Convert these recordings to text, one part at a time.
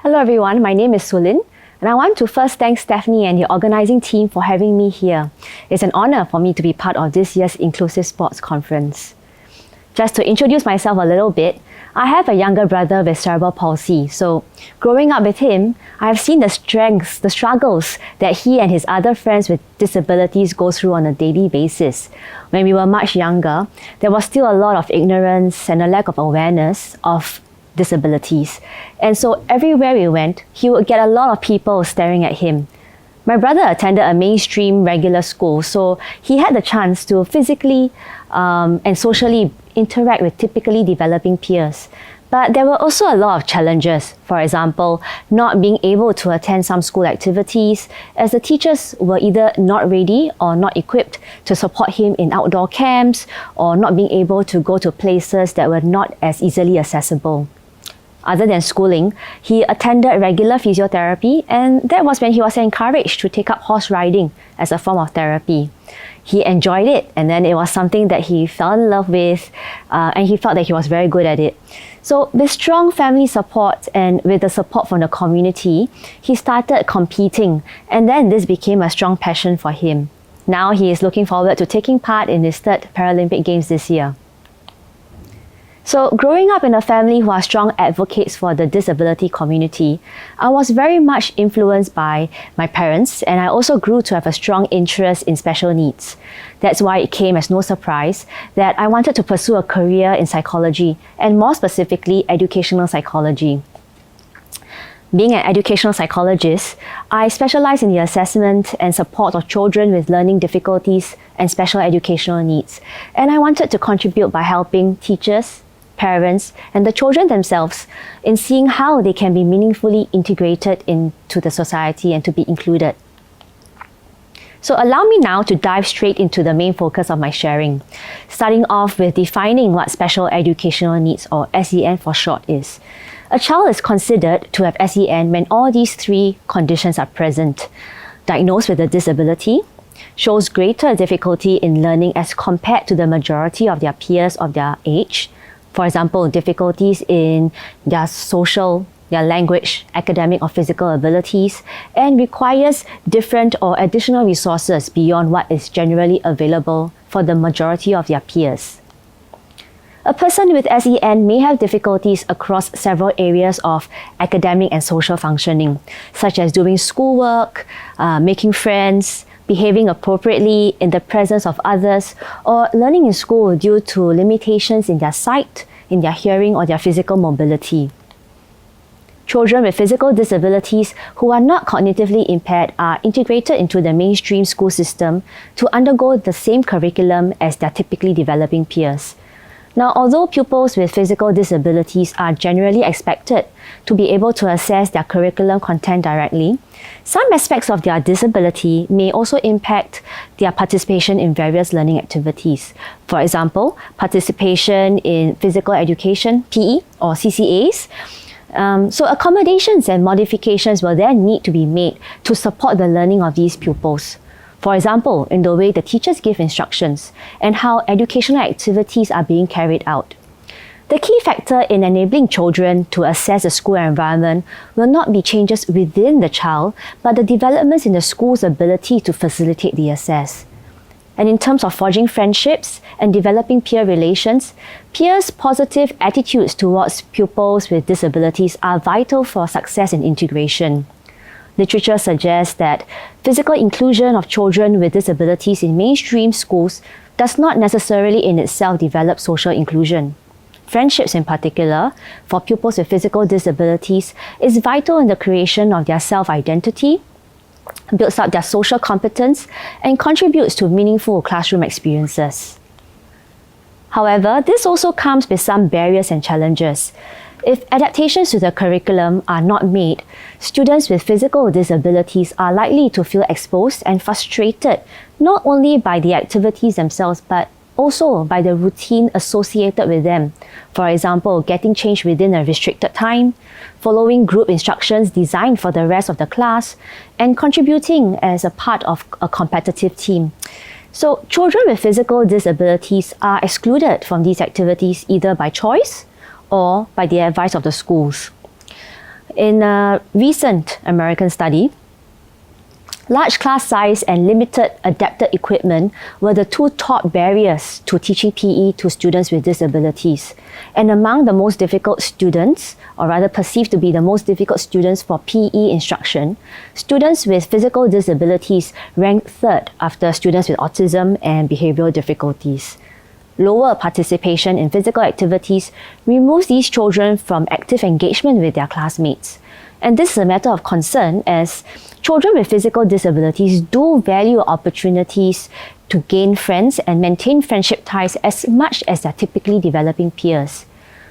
Hello everyone, my name is Su-Lynn, and I want to first thank Stephanie and the organising team for having me here. It's an honour for me to be part of this year's Inclusive Sports Conference. Just to introduce myself a little bit, I have a younger brother with cerebral palsy, so growing up with him, I have seen the strengths, the struggles that he and his other friends with disabilities go through on a daily basis. When we were much younger, there was still a lot of ignorance and a lack of awareness of disabilities. And so everywhere we went, he would get a lot of people staring at him. My brother attended a mainstream regular school, so he had the chance to physically and socially interact with typically developing peers. But there were also a lot of challenges. For example, not being able to attend some school activities as the teachers were either not ready or not equipped to support him in outdoor camps, or not being able to go to places that were not as easily accessible. Other than schooling, he attended regular physiotherapy, and that was when he was encouraged to take up horse riding as a form of therapy. He enjoyed it, and then it was something that he fell in love with, and he felt that he was very good at it. So with strong family support and with the support from the community, he started competing, and then this became a strong passion for him. Now he is looking forward to taking part in his third Paralympic Games this year. So growing up in a family who are strong advocates for the disability community, I was very much influenced by my parents, and I also grew to have a strong interest in special needs. That's why it came as no surprise that I wanted to pursue a career in psychology, and more specifically, educational psychology. Being an educational psychologist, I specialize in the assessment and support of children with learning difficulties and special educational needs. And I wanted to contribute by helping teachers, parents, and the children themselves in seeing how they can be meaningfully integrated into the society and to be included. So allow me now to dive straight into the main focus of my sharing, starting off with defining what special educational needs, or SEN for short, is. A child is considered to have SEN when all these three conditions are present: diagnosed with a disability, shows greater difficulty in learning as compared to the majority of their peers of their age, for example, difficulties in their social, their language, academic or physical abilities, and requires different or additional resources beyond what is generally available for the majority of their peers. A person with SEN may have difficulties across several areas of academic and social functioning, such as doing schoolwork, making friends, behaving appropriately in the presence of others, or learning in school due to limitations in their sight, in their hearing, or their physical mobility. Children with physical disabilities who are not cognitively impaired are integrated into the mainstream school system to undergo the same curriculum as their typically developing peers. Now, although pupils with physical disabilities are generally expected to be able to access their curriculum content directly, some aspects of their disability may also impact their participation in various learning activities. For example, participation in physical education, PE, or CCAs. So accommodations and modifications will then need to be made to support the learning of these pupils. For example, in the way the teachers give instructions and how educational activities are being carried out. The key factor in enabling children to access the school environment will not be changes within the child, but the developments in the school's ability to facilitate the access. And in terms of forging friendships and developing peer relations, peers' positive attitudes towards pupils with disabilities are vital for success and integration. Literature suggests that physical inclusion of children with disabilities in mainstream schools does not necessarily in itself develop social inclusion. Friendships in particular, for pupils with physical disabilities, is vital in the creation of their self-identity, builds up their social competence, and contributes to meaningful classroom experiences. However, this also comes with some barriers and challenges. If adaptations to the curriculum are not made, students with physical disabilities are likely to feel exposed and frustrated, not only by the activities themselves, but also by the routine associated with them. For example, getting change within a restricted time, following group instructions designed for the rest of the class, and contributing as a part of a competitive team. So children with physical disabilities are excluded from these activities either by choice or by the advice of the schools. In a recent American study, large class size and limited adapted equipment were the two top barriers to teaching PE to students with disabilities. And among the most difficult students, or rather perceived to be the most difficult students for PE instruction, students with physical disabilities ranked third after students with autism and behavioral difficulties. Lower participation in physical activities removes these children from active engagement with their classmates. And this is a matter of concern as children with physical disabilities do value opportunities to gain friends and maintain friendship ties as much as their typically developing peers.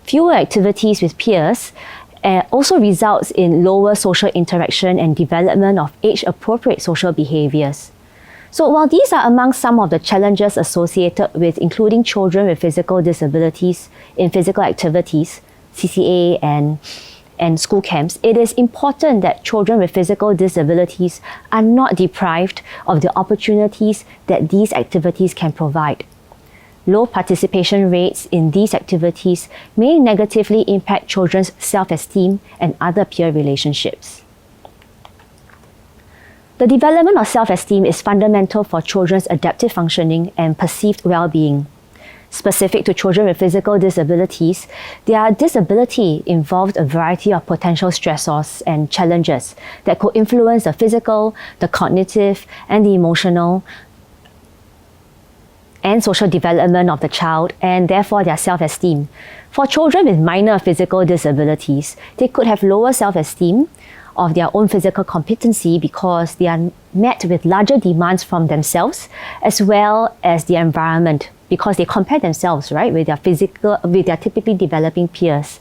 Fewer activities with peers also results in lower social interaction and development of age-appropriate social behaviors. So while these are among some of the challenges associated with including children with physical disabilities in physical activities, CCA and school camps, it is important that children with physical disabilities are not deprived of the opportunities that these activities can provide. Low participation rates in these activities may negatively impact children's self-esteem and other peer relationships. The development of self-esteem is fundamental for children's adaptive functioning and perceived well-being. Specific to children with physical disabilities, their disability involved a variety of potential stressors and challenges that could influence the physical, the cognitive, and the emotional and social development of the child, and therefore their self-esteem. For children with minor physical disabilities, they could have lower self-esteem of their own physical competency because they are met with larger demands from themselves as well as the environment, because they compare themselves, right, with their typically developing peers.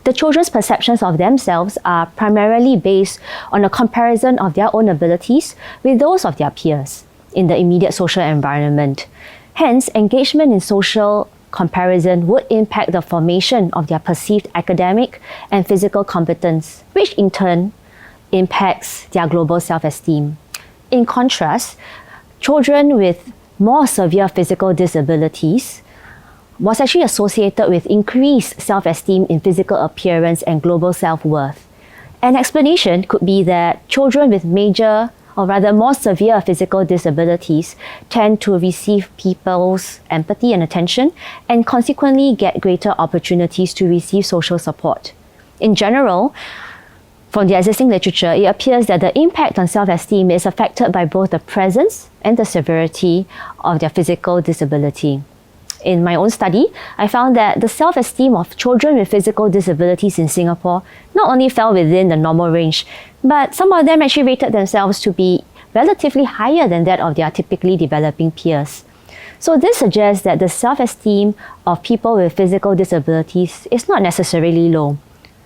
The children's perceptions of themselves are primarily based on a comparison of their own abilities with those of their peers in the immediate social environment. Hence, engagement in social comparison would impact the formation of their perceived academic and physical competence, which in turn impacts their global self-esteem. In contrast, children with more severe physical disabilities was actually associated with increased self-esteem in physical appearance and global self-worth. An explanation could be that children with major, or rather more severe physical disabilities tend to receive people's empathy and attention and consequently get greater opportunities to receive social support. In general, from the existing literature, it appears that the impact on self-esteem is affected by both the presence and the severity of their physical disability. In my own study, I found that the self-esteem of children with physical disabilities in Singapore not only fell within the normal range, but some of them actually rated themselves to be relatively higher than that of their typically developing peers. So this suggests that the self-esteem of people with physical disabilities is not necessarily low.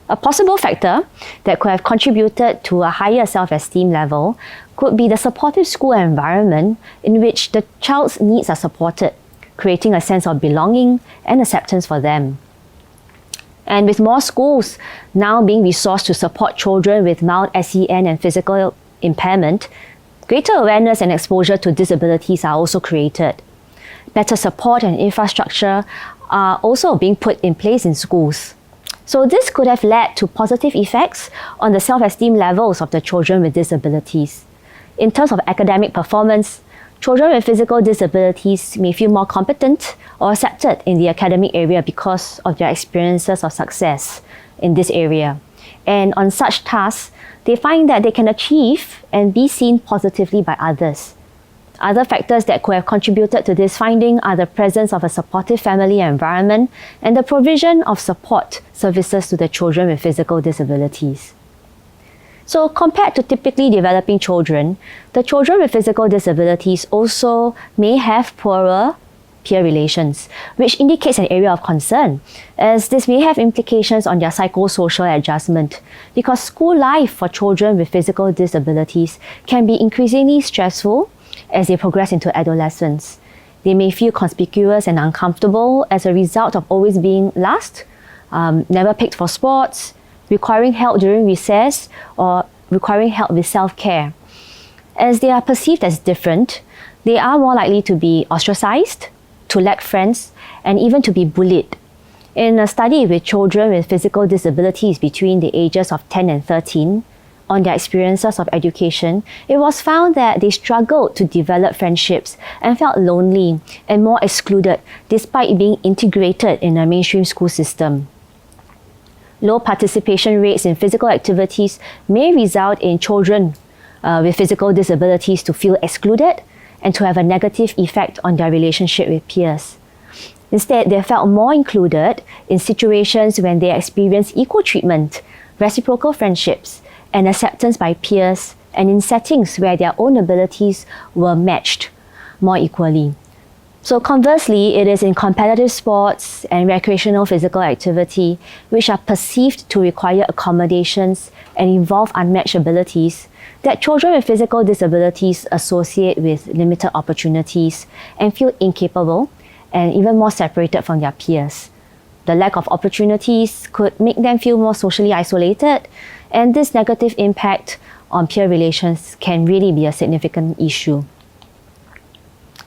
A possible factor that could have contributed to a higher self-esteem level could be the supportive school environment in which the child's needs are supported, creating a sense of belonging and acceptance for them. And with more schools now being resourced to support children with mild SEN and physical impairment, greater awareness and exposure to disabilities are also created. Better support and infrastructure are also being put in place in schools. So this could have led to positive effects on the self-esteem levels of the children with disabilities. In terms of academic performance, children with physical disabilities may feel more competent or accepted in the academic area because of their experiences of success in this area. And on such tasks, they find that they can achieve and be seen positively by others. Other factors that could have contributed to this finding are the presence of a supportive family environment and the provision of support services to the children with physical disabilities. So compared to typically developing children, the children with physical disabilities also may have poorer peer relations, which indicates an area of concern, as this may have implications on their psychosocial adjustment, because school life for children with physical disabilities can be increasingly stressful as they progress into adolescence. They may feel conspicuous and uncomfortable as a result of always being last, never picked for sports, requiring help during recess, or requiring help with self-care. As they are perceived as different, they are more likely to be ostracized, to lack friends, and even to be bullied. In a study with children with physical disabilities between the ages of 10 and 13, on their experiences of education, it was found that they struggled to develop friendships and felt lonely and more excluded despite being integrated in a mainstream school system. Low participation rates in physical activities may result in children with physical disabilities to feel excluded and to have a negative effect on their relationship with peers. Instead, they felt more included in situations when they experienced equal treatment, reciprocal friendships, and acceptance by peers, and in settings where their own abilities were matched more equally. So conversely, it is in competitive sports and recreational physical activity, which are perceived to require accommodations and involve unmatched abilities, that children with physical disabilities associate with limited opportunities and feel incapable and even more separated from their peers. The lack of opportunities could make them feel more socially isolated, and this negative impact on peer relations can really be a significant issue.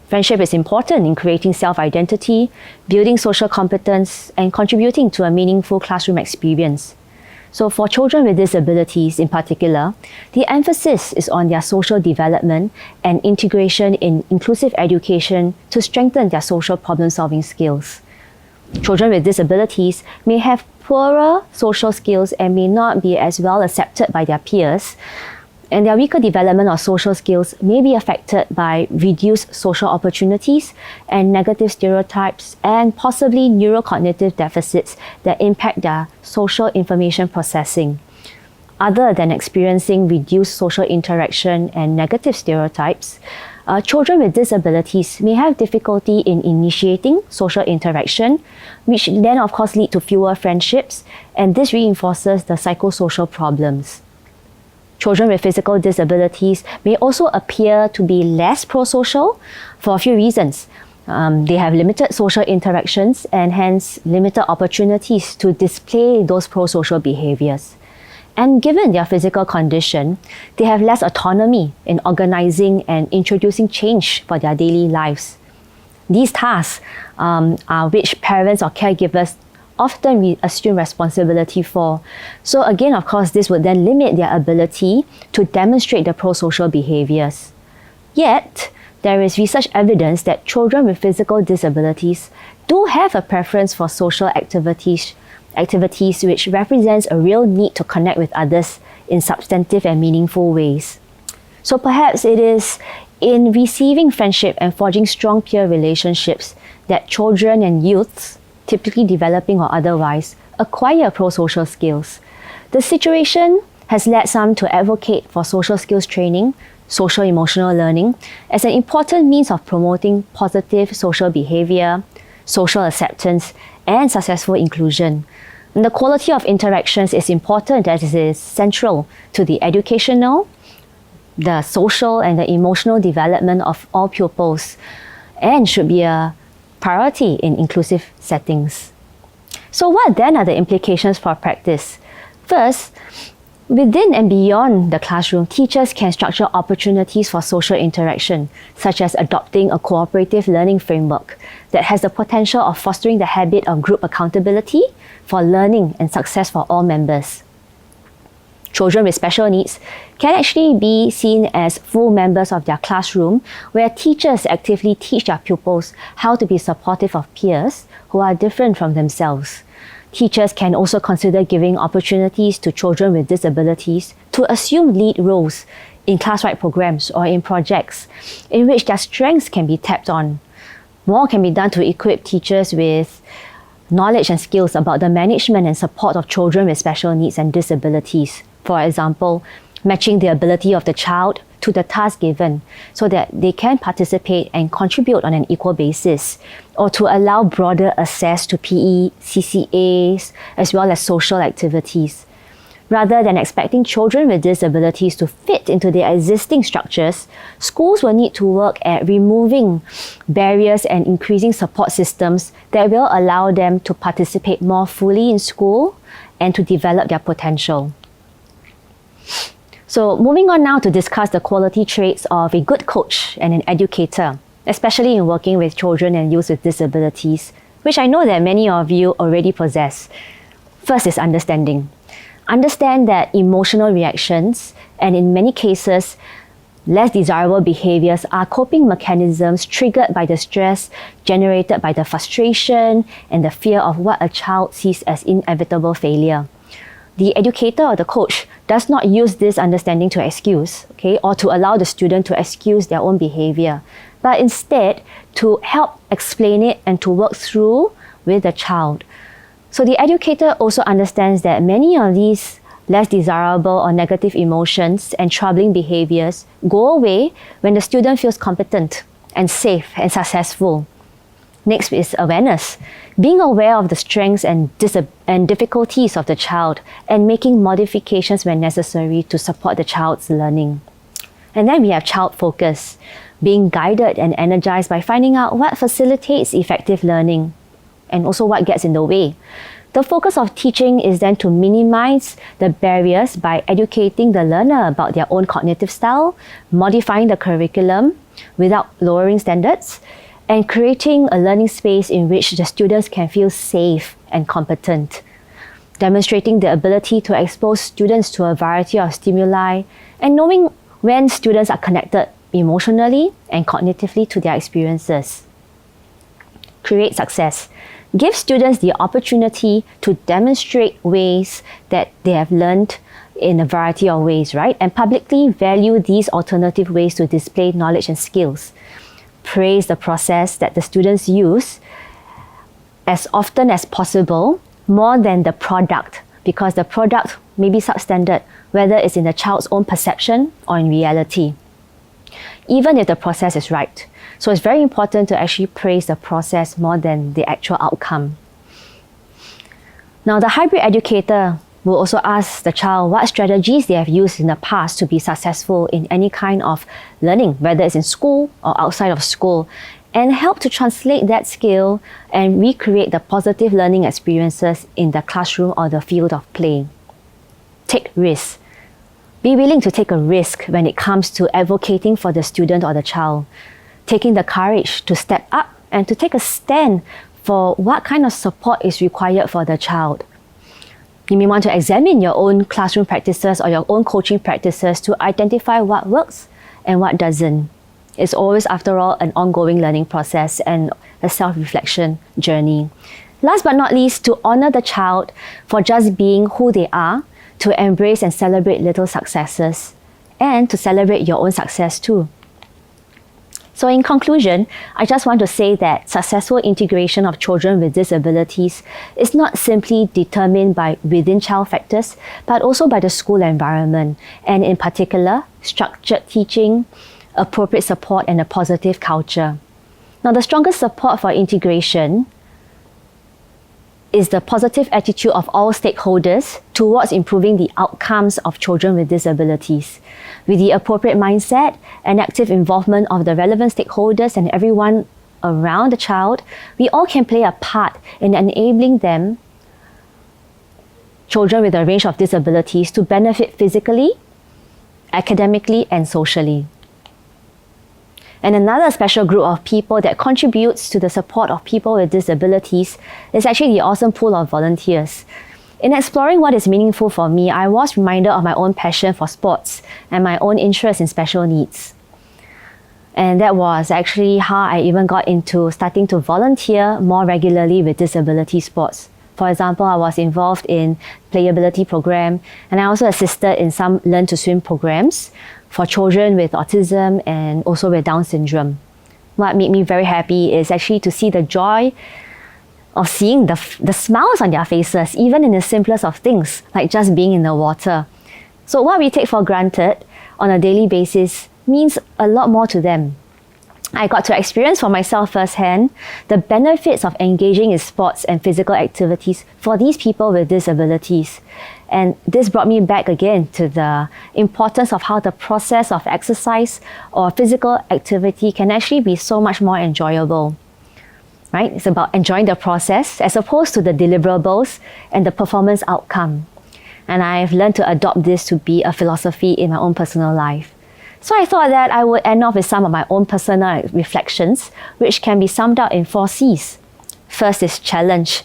Friendship is important in creating self-identity, building social competence, and contributing to a meaningful classroom experience. So for children with disabilities in particular, the emphasis is on their social development and integration in inclusive education to strengthen their social problem-solving skills. Children with disabilities may have poorer social skills and may not be as well accepted by their peers, and their weaker development of social skills may be affected by reduced social opportunities and negative stereotypes and possibly neurocognitive deficits that impact their social information processing. Other than experiencing reduced social interaction and negative stereotypes, children with disabilities may have difficulty in initiating social interaction, which then of course lead to fewer friendships, and this reinforces the psychosocial problems. Children with physical disabilities may also appear to be less pro-social for a few reasons. They have limited social interactions and hence limited opportunities to display those pro-social behaviors. And given their physical condition, they have less autonomy in organizing and introducing change for their daily lives. These tasks are which parents or caregivers often assume responsibility for. So again, of course, this would then limit their ability to demonstrate the pro-social behaviors. Yet, there is research evidence that children with physical disabilities do have a preference for social activities which represents a real need to connect with others in substantive and meaningful ways. So perhaps it is in receiving friendship and forging strong peer relationships that children and youths, typically developing or otherwise, acquire pro-social skills. The situation has led some to advocate for social skills training, social emotional learning, as an important means of promoting positive social behavior, social acceptance, and successful inclusion. And the quality of interactions is important as it is central to the educational, the social, and the emotional development of all pupils, and should be a priority in inclusive settings. So what then are the implications for practice? First, within and beyond the classroom, teachers can structure opportunities for social interaction, such as adopting a cooperative learning framework that has the potential of fostering the habit of group accountability for learning and success for all members. Children with special needs can actually be seen as full members of their classroom, where teachers actively teach their pupils how to be supportive of peers who are different from themselves. Teachers can also consider giving opportunities to children with disabilities to assume lead roles in class-wide programs or in projects in which their strengths can be tapped on. More can be done to equip teachers with knowledge and skills about the management and support of children with special needs and disabilities. For example, matching the ability of the child to the task given so that they can participate and contribute on an equal basis, or to allow broader access to PE, CCAs, as well as social activities. Rather than expecting children with disabilities to fit into their existing structures, schools will need to work at removing barriers and increasing support systems that will allow them to participate more fully in school and to develop their potential. So moving on now to discuss the quality traits of a good coach and an educator, especially in working with children and youth with disabilities. which I know that many of you already possess. First is understanding. Understand that emotional reactions, and in many cases, less desirable behaviors, are coping mechanisms triggered by the stress generated by the frustration and the fear of what a child sees as inevitable failure. The educator or the coach does not use this understanding to excuse, or to allow the student to excuse their own behavior, but instead to help explain it and to work through with the child. So the educator also understands that many of these less desirable or negative emotions and troubling behaviors go away when the student feels competent and safe and successful. Next is awareness. Being aware of the strengths and difficulties of the child and making modifications when necessary to support the child's learning. And then we have child focus. Being guided and energized by finding out what facilitates effective learning and also what gets in the way. The focus of teaching is then to minimize the barriers by educating the learner about their own cognitive style, modifying the curriculum without lowering standards, and creating a learning space in which the students can feel safe and competent, demonstrating the ability to expose students to a variety of stimuli and knowing when students are connected emotionally and cognitively to their experiences. Create success. Give students the opportunity to demonstrate ways that they have learned in a variety of ways, right? And publicly value these alternative ways to display knowledge and skills. Praise the process that the students use as often as possible, more than the product, because the product may be substandard, whether it's in the child's own perception or in reality, even if the process is right. So it's very important to actually praise the process more than the actual outcome. Now, the hybrid educator will also ask the child what strategies they have used in the past to be successful in any kind of learning, whether it's in school or outside of school, and help to translate that skill and recreate the positive learning experiences in the classroom or the field of play. Take risks. Be willing to take a risk when it comes to advocating for the student or the child, taking the courage to step up and to take a stand for what kind of support is required for the child. You may want to examine your own classroom practices or your own coaching practices to identify what works and what doesn't. It's always, after all, an ongoing learning process and a self-reflection journey. Last but not least, to honor the child for just being who they are, to embrace and celebrate little successes, and to celebrate your own success too. So in conclusion, I just want to say that successful integration of children with disabilities is not simply determined by within-child factors, but also by the school environment, and in particular, structured teaching, appropriate support, and a positive culture. Now, the strongest support for integration is the positive attitude of all stakeholders towards improving the outcomes of children with disabilities. With the appropriate mindset and active involvement of the relevant stakeholders and everyone around the child, we all can play a part in enabling them, children with a range of disabilities, to benefit physically, academically, and socially. And another special group of people that contributes to the support of people with disabilities is actually the awesome pool of volunteers. In exploring what is meaningful for me, I was reminded of my own passion for sports and my own interest in special needs. And that was actually how I even got into starting to volunteer more regularly with disability sports. For example, I was involved in playability program, and I also assisted in some learn to swim programs for children with autism and also with Down syndrome. What made me very happy is actually to see the joy of seeing the smiles on their faces, even in the simplest of things, like just being in the water. So what we take for granted on a daily basis means a lot more to them. I got to experience for myself firsthand the benefits of engaging in sports and physical activities for these people with disabilities. And this brought me back again to the importance of how the process of exercise or physical activity can actually be so much more enjoyable. Right? It's about enjoying the process as opposed to the deliverables and the performance outcome. And I've learned to adopt this to be a philosophy in my own personal life. So I thought that I would end off with some of my own personal reflections, which can be summed up in 4 C's. First is challenge.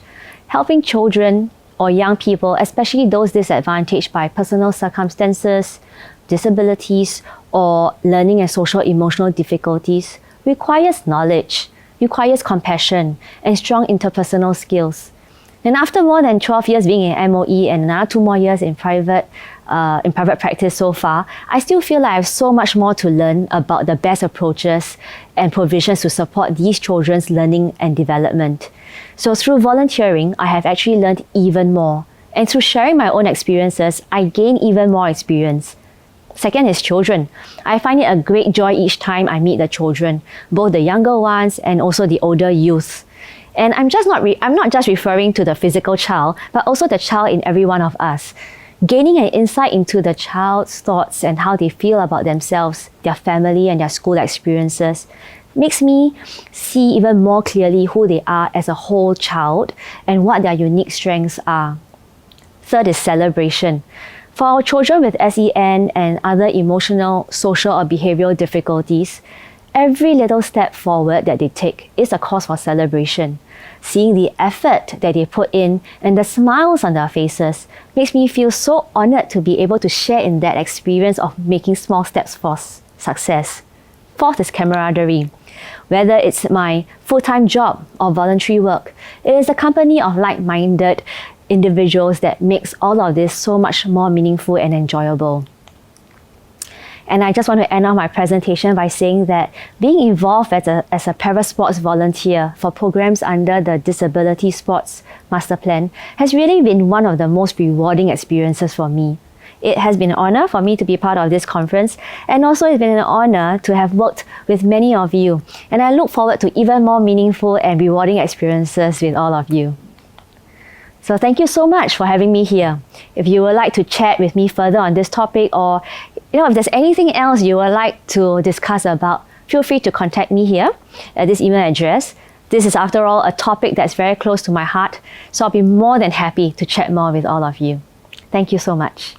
Helping children or young people, especially those disadvantaged by personal circumstances, disabilities, or learning and social emotional difficulties, requires knowledge, requires compassion, and strong interpersonal skills. And after more than 12 years being in MOE and another 2 more years in private practice so far, I still feel like I have so much more to learn about the best approaches and provisions to support these children's learning and development. So through volunteering, I have actually learned even more. And through sharing my own experiences, I gain even more experience. Second is children. I find it a great joy each time I meet the children, both the younger ones and also the older youth. And I'm not just referring to the physical child, but also the child in every one of us. Gaining an insight into the child's thoughts and how they feel about themselves, their family, and their school experiences makes me see even more clearly who they are as a whole child and what their unique strengths are. Third is celebration. For our children with SEN and other emotional, social, or behavioral difficulties, every little step forward that they take is a cause for celebration. Seeing the effort that they put in and the smiles on their faces makes me feel so honored to be able to share in that experience of making small steps for success. Fourth is camaraderie. Whether it's my full-time job or voluntary work, it is the company of like-minded individuals that makes all of this so much more meaningful and enjoyable. And I just want to end off my presentation by saying that being involved as a para-sports volunteer for programs under the Disability Sports Master Plan has really been one of the most rewarding experiences for me. It has been an honor for me to be part of this conference, and also it's been an honor to have worked with many of you. And I look forward to even more meaningful and rewarding experiences with all of you. So thank you so much for having me here. If you would like to chat with me further on this topic, or if there's anything else you would like to discuss about, feel free to contact me here at this email address. This is, after all, a topic that's very close to my heart, so I'll be more than happy to chat more with all of you. Thank you so much.